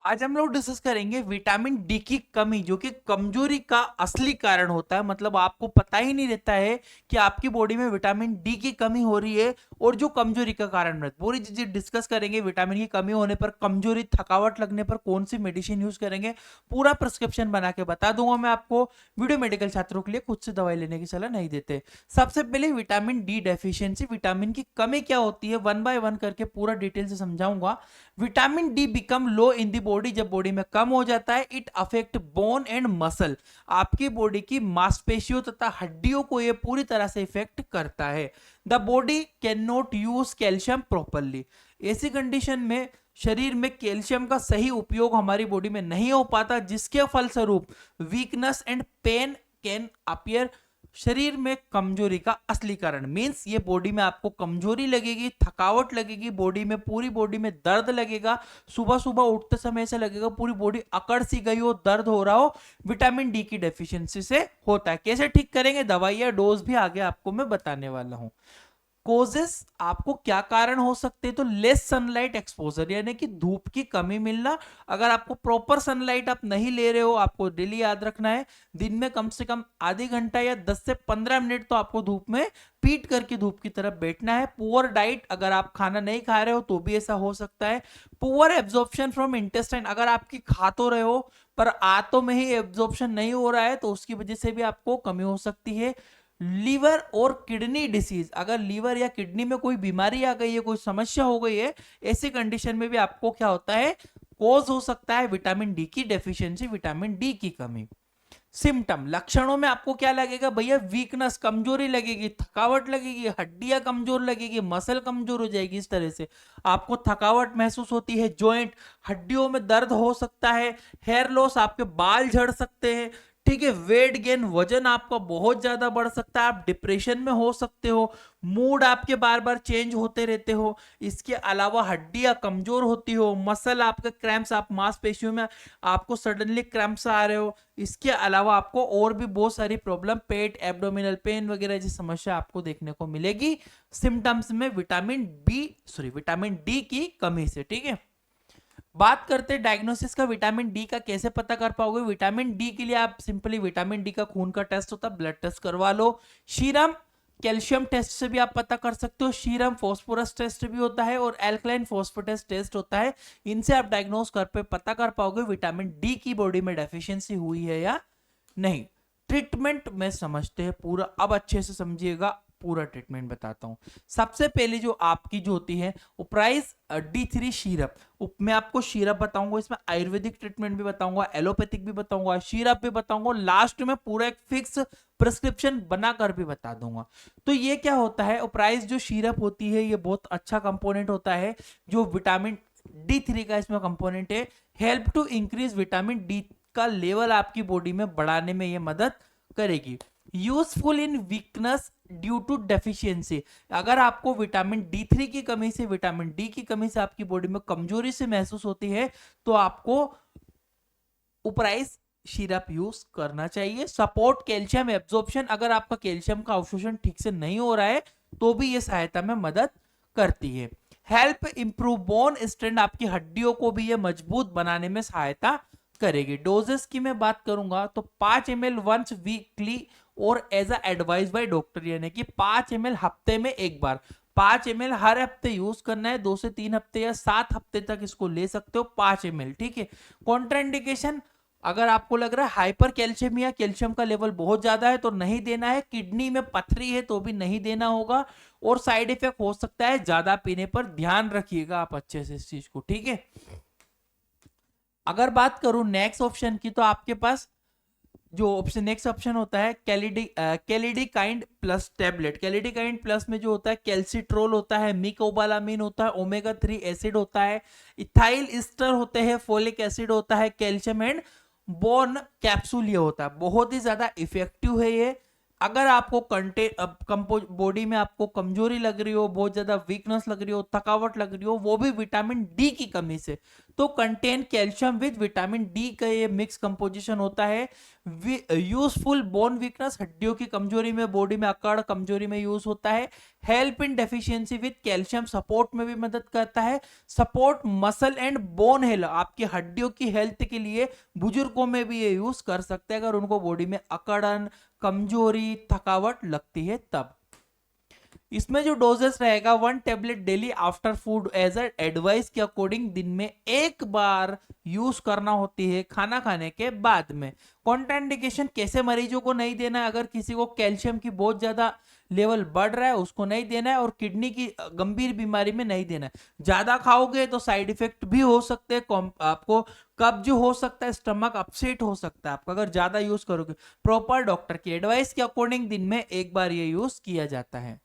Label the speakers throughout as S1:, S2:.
S1: आज हम लोग डिस्कस करेंगे विटामिन डी की कमी, जो कि कमजोरी का असली कारण होता है। मतलब आपको पता ही नहीं रहता है कि आपकी बॉडी में विटामिन डी की कमी हो रही है और जो कमजोरी का कारण है। पूरी चीजें डिस्कस करेंगे। विटामिन की कमी होने पर, कमजोरी, थकावट लगने पर कौन सी मेडिसिन यूज करेंगे, पूरा प्रिस्क्रिप्शन बना के बता दूंगा मैं आपको। वीडियो मेडिकल छात्रों के लिए खुद से दवाई लेने की सलाह नहीं देते। सबसे पहले विटामिन डी डेफिशिएंसी, विटामिन की कमी क्या होती है, वन बाय वन करके पूरा डिटेल से समझाऊंगा। Vitamin D become low in the body, जब बॉडी में कम हो जाता है। It affect bone and muscle, आपकी बॉडी की मांसपेशियों तथा हड्डियों को यह पूरी तरह से इफेक्ट करता है। The body can not use calcium properly, ऐसी कंडीशन में शरीर में कैल्शियम का सही उपयोग हमारी बॉडी में नहीं हो पाता, जिसके फलस्वरूप weakness and pain can appear. शरीर में कमजोरी का असली कारण मींस ये बॉडी में आपको कमजोरी लगेगी, थकावट लगेगी, बॉडी में, पूरी बॉडी में दर्द लगेगा। सुबह सुबह उठते समय ऐसा लगेगा पूरी बॉडी अकड़ सी गई हो, दर्द हो रहा हो। विटामिन डी की डेफिशिएंसी से होता है। कैसे ठीक करेंगे, दवाई या डोज भी आगे आपको मैं बताने वाला हूं। कोजेस, आपको क्या कारण हो सकते हैं, तो लेस सनलाइट एक्सपोजर, यानी कि धूप की कमी मिलना। अगर आपको प्रॉपर सनलाइट आप नहीं ले रहे हो, आपको डेली याद रखना है दिन में कम से कम आधी घंटा या 10 से 15 मिनट तो आपको धूप में पीट करके धूप की तरफ बैठना है। पुअर डाइट, अगर आप खाना नहीं खा रहे हो तो भी ऐसा हो सकता है। पुअर एब्जॉर्प्शन फ्रॉम इंटेस्टाइन, अगर आपकी खा तो रहे हो पर आंतों में ही एब्जॉर्प्शन नहीं हो रहा है तो उसकी वजह से भी आपको कमी हो सकती है। लीवर और किडनी डिसीज, अगर लीवर या किडनी में कोई बीमारी आ गई है, कोई समस्या हो गई है, ऐसी कंडीशन में भी आपको क्या होता है, कोज हो सकता है विटामिन डी की डेफिशिएंसी, विटामिन डी की कमी। सिम्टम, लक्षणों में आपको क्या लगेगा भैया, वीकनेस, कमजोरी लगेगी, थकावट लगेगी, हड्डियां कमजोर लगेगी, मसल कमजोर हो जाएगी। इस तरह से आपको थकावट महसूस होती है। जॉइंट, हड्डियों में दर्द हो सकता है। हेयर लॉस, आपके बाल झड़ सकते हैं। ठीक है। वेट गेन, वजन आपका बहुत ज्यादा बढ़ सकता है। आप डिप्रेशन में हो सकते हो। मूड आपके बार बार चेंज होते रहते हो। इसके अलावा हड्डियां कमजोर होती हो। मसल आपका क्रैम्प्स, आप मांसपेशियों में आपको सडनली क्रैम्प्स आ रहे हो। इसके अलावा आपको और भी बहुत सारी प्रॉब्लम, पेट, एब्डोमिनल पेन वगैरह जैसी समस्या आपको देखने को मिलेगी सिम्टम्स में विटामिन डी की कमी से। ठीक है। बात करते हैं डायग्नोसिस का, विटामिन डी का कैसे पता कर पाओगे। विटामिन डी के लिए आप सिंपली, विटामिन डी का खून का टेस्ट होता है, ब्लड टेस्ट करवा लो। सीरम कैल्शियम टेस्ट से भी आप पता कर सकते हो। सीरम फॉस्फोरस टेस्ट भी होता है और एल्कलाइन फॉस्फेटेस टेस्ट होता है। इनसे आप डायग्नोस कर पे पता कर पाओगे विटामिन डी की बॉडी में डेफिशिएंसी हुई है या नहीं। ट्रीटमेंट में समझते हैं पूरा, अब अच्छे से समझिएगा, पूरा ट्रीटमेंट बताता हूं। सबसे पहले जो आपकी जो होती है उप्राइज D3 सिरप, मैं आपको सिरप बताऊंगा, इसमें आयुर्वेदिक ट्रीटमेंट भी बताऊंगा, एलोपैथिक भी बताऊंगा, सिरप भी बताऊंगा, लास्ट में पूरा एक फिक्स प्रिस्क्रिप्शन बनाकर भी बता दूंगा। तो ये क्या होता है, उप्राइज जो सिरप होती है ये बहुत अच्छा कंपोनेंट होता है, जो विटामिन D3 का इसमें कंपोनेंट है। Help to increase vitamin D का लेवल आपकी बॉडी में बढ़ाने में ये मदद करेगी। Useful in weakness due to deficiency, अगर आपको विटामिन D3 की कमी से, विटामिन डी की कमी से आपकी बॉडी में कमजोरी से महसूस होती है तो आपको उप्राइस सिरप यूज करना चाहिए। सपोर्ट कैल्शियम एब्जॉर्प्शन, अगर आपका कैल्शियम का अवशोषण ठीक से नहीं हो रहा है तो भी ये सहायता में मदद करती है। हेल्प इंप्रूव बोन स्ट्रेंथ, आपकी हड्डियों को भी ये मजबूत बनाने में सहायता करेगी। डोजेस की मैं बात करूंगा तो 5 ml वंस वीकली और एज एडवाइज बाय डॉक्टर, यानी कि 5 ml हफ्ते में एक बार। 5 ml हर हफ्ते यूज करना है, 2 से 3 हफ्ते या 7 हफ्ते तक इसको ले सकते हो 5 ml। ठीक है। कॉन्ट्राइंडिकेशन, अगर आपको लग रहा है हाइपर कैल्शियमिया, कैल्शियम का लेवल बहुत ज्यादा है तो नहीं देना है। किडनी में पथरी है तो भी नहीं देना होगा। और साइड इफेक्ट हो सकता है ज्यादा पीने पर, ध्यान रखिएगा आप अच्छे से इस चीज को। ठीक है। अगर बात करूं नेक्स्ट ऑप्शन की, तो आपके पास जो ऑप्शन, नेक्स्ट ऑप्शन होता है कैलिडिकाइंड प्लस टेबलेट। कैलिडिकाइंड प्लस में जो होता है कैल्सिट्रोल होता है, मिकोबालामिन होता है, ओमेगा 3 एसिड होता है, इथाइल ईस्टर होते हैं, फोलिक एसिड होता है, कैल्शियम एंड बोन कैप्सूल ये होता है। बहुत ही ज्यादा इफेक्टिव है ये। अगर आपको बॉडी में आपको कमजोरी लग रही हो, बहुत ज्यादा वीकनेस लग रही हो, थकावट लग रही हो, वो भी विटामिन डी की कमी से, तो contain calcium with vitamin D का ये मिक्स कंपोजिशन होता है। यूजफुल बोन वीकनेस, हड्डियों की कमजोरी में, बॉडी में अकड़ कमजोरी में यूज होता है। Help in deficiency with calcium, support में भी मदद करता है। Support muscle and bone health, आपकी हड्डियों की हेल्थ के लिए बुजुर्गों में भी ये यूज कर सकते हैं अगर उनको बॉडी में अकड़न, कमजोरी, थकावट लगती है तब। इसमें जो डोजेस रहेगा 1 tablet daily after food as advice के अकॉर्डिंग, दिन में एक बार यूज करना होती है खाना खाने के बाद में। कॉन्ट्राइंडिकेशन, कैसे मरीजों को नहीं देना है, अगर किसी को कैल्शियम की बहुत ज्यादा लेवल बढ़ रहा है उसको नहीं देना है, और किडनी की गंभीर बीमारी में नहीं देना है। ज्यादा खाओगे तो साइड इफेक्ट भी हो सकते हैं, आपको कब्ज हो सकता है, स्टमक अपसेट हो सकता है आपका अगर ज्यादा यूज करोगे। प्रॉपर डॉक्टर की एडवाइस के अकॉर्डिंग दिन में एक बार ये यूज किया जाता है।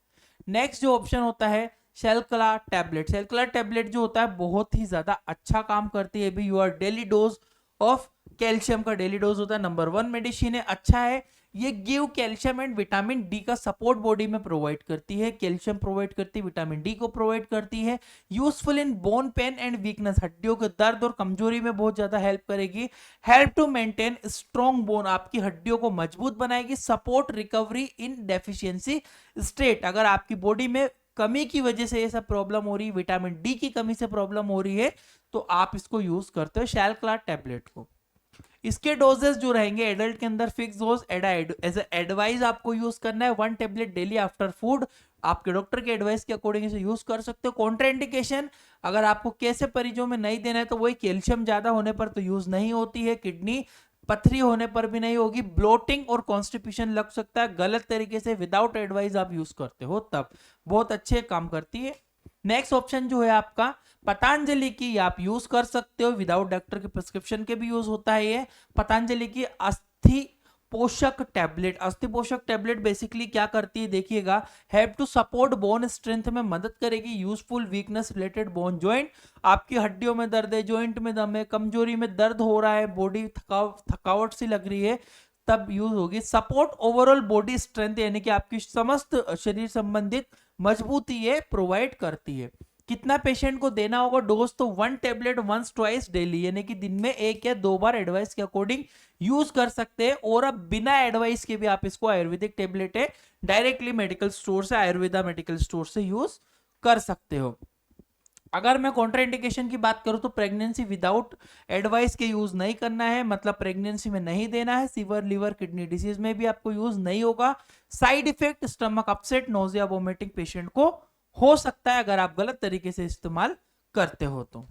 S1: नेक्स्ट जो ऑप्शन होता है शेल्कला टैबलेट। शेल्कला टैबलेट जो होता है बहुत ही ज्यादा अच्छा काम करती है, भी your daily dose of calcium का डेली डोज होता है। नंबर 1 मेडिसिन है, अच्छा है। ये give calcium and vitamin D का सपोर्ट बॉडी में प्रोवाइड करती है, कैल्शियम प्रोवाइड करती है, विटामिन डी को प्रोवाइड करती है। Useful in bone pen and weakness, हड्डियों के दर्द और कमजोरी में बहुत ज्यादा हेल्प करेगी। Help to maintain strong bone, आपकी हड्डियों को मजबूत बनाएगी। Support recovery in deficiency state, अगर आपकी बॉडी में कमी की वजह से ये सब प्रॉब्लम हो रही है, विटामिन डी की कमी से प्रॉब्लम हो रही है, तो आप इसको यूज करते हो शेल्कला टैबलेट को। इसके डोजेस जो रहेंगे एडल्ट के अंदर फिक्स डोज एज एडवाइस आपको यूज करना है 1 टेबलेट डेली आफ्टर फूड, आपके डॉक्टर के एडवाइस के अकॉर्डिंग इसे यूज कर सकते हो। कॉन्ट्राइंडिकेशन, अगर आपको कैसे मरीजों में नहीं देना है तो वही कैल्शियम ज्यादा होने पर तो यूज नहीं होती है, किडनी पथरी होने पर भी नहीं होगी, ब्लोटिंग और कॉन्स्टिपेशन लग सकता है, गलत तरीके से विदाउट एडवाइस आप यूज करते हो तब बहुत अच्छे काम करती है। नेक्स्ट ऑप्शन जो है आपका पतंजलि की, आप यूज कर सकते हो विदाउट डॉक्टर के प्रिस्क्रिप्शन के भी यूज होता है ये। पतंजलि की अस्थि पोषक टैबलेट। अस्थि पोषक टैबलेट बेसिकली क्या करती है देखिएगा, have to support bone strength में मदद करेगी। Useful weakness related bone joint, आपकी हड्डियों में दर्द है, जॉइंट में दम है, कमजोरी में दर्द हो रहा है, बॉडी थकावट सी लग रही है तब यूज होगी। सपोर्ट ओवरऑल बॉडी स्ट्रेंथ, यानी कि आपकी समस्त शरीर संबंधित मजबूती ये प्रोवाइड करती है। कितना पेशेंट को देना होगा डोज, तो 1 टेबलेट वंस ट्वाइस डेली, यानी कि दिन में 1 या 2 बार एडवाइस के अकॉर्डिंग यूज कर सकते हैं। और अब बिना एडवाइस के भी आप इसको, आयुर्वेदिक टेबलेट है, डायरेक्टली मेडिकल स्टोर से, आयुर्वेदा मेडिकल स्टोर से यूज कर सकते हो। अगर मैं कॉन्ट्राइंडिकेशन की बात करूं तो प्रेगनेंसी विदाउट एडवाइस के यूज नहीं करना है, मतलब प्रेगनेंसी में नहीं देना है। सीवर लिवर किडनी डिसीज में भी आपको यूज नहीं होगा। Side effect stomach upset, nausea, vomiting patient को हो सकता है अगर आप गलत तरीके से इस्तेमाल करते हो तो।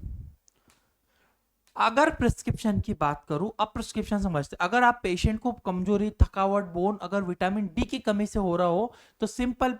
S1: अगर प्रिस्क्रिप्शन की बात करूं, अब प्रिस्क्रिप्शन समझते, अगर आप पेशेंट को कमजोरी, थकावट, बोन, अगर विटामिन डी की कमी से हो रहा हो तो सिंपल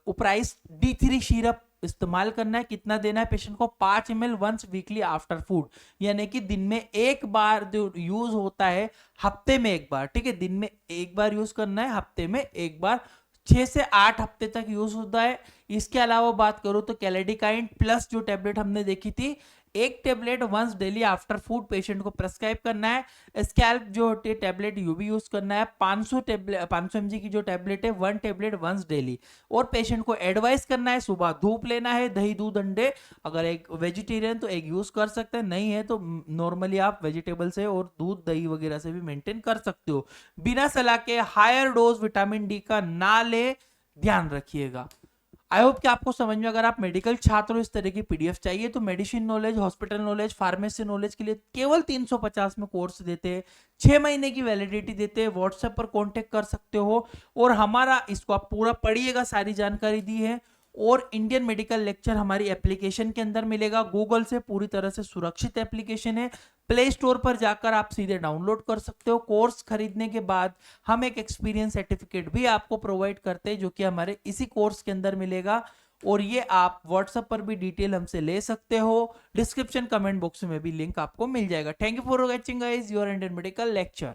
S1: उपराइस D3 सिरप इस्तेमाल करना है। कितना देना है पेशेंट को, 5 ml once weekly after food, यानी कि दिन में एक बार जो यूज होता है, हफ्ते में एक बार, ठीक है, दिन में एक बार यूज करना है, हफ्ते में एक बार, 6 से 8 हफ्ते तक यूज होता है। इसके अलावा बात करूं तो कैलेडिकाइन प्लस जो टेबलेट हमने देखी थी, 1 tablet once daily after food patient को प्रेस्क्राइब करना है। स्कैल्प जो होती है टेबलेट यू भी यूज करना है। 500 mg की जो टेबलेट है 1 टेबलेट वंस डेली, और पेशेंट को एडवाइस करना है सुबह धूप लेना है, दही दूध अंडे, अगर एक वेजिटेरियन तो एक यूज कर सकते हैं, नहीं है तो नॉर्मली आप वेजिटेबल से और दूध दही वगैरह से भी मेंटेन कर सकते हो। बिना सलाह के हायर डोज विटामिन डी का ना ले, ध्यान रखिएगा। आई होप कि आपको समझ में, अगर आप मेडिकल छात्र हो, इस तरह की पीडीएफ चाहिए तो medicine knowledge, hospital knowledge, pharmacy knowledge के लिए केवल 350 में कोर्स देते हैं, 6 महीने की वैलिडिटी देते हैं। व्हाट्सएप पर कांटेक्ट कर सकते हो, और हमारा इसको आप पूरा पढ़िएगा, सारी जानकारी दी है। और इंडियन मेडिकल लेक्चर हमारी एप्लीकेशन के अंदर मिलेगा, गूगल से पूरी तरह से सुरक्षित एप्लीकेशन है, प्ले स्टोर पर जाकर आप सीधे डाउनलोड कर सकते हो। कोर्स खरीदने के बाद हम एक एक्सपीरियंस सर्टिफिकेट भी आपको प्रोवाइड करते हैं, जो कि हमारे इसी कोर्स के अंदर मिलेगा, और ये आप व्हाट्सएप पर भी डिटेल हमसे ले सकते हो। डिस्क्रिप्शन कमेंट बॉक्स में भी लिंक आपको मिल जाएगा। Thank you for watching guys, your Indian medical lecture.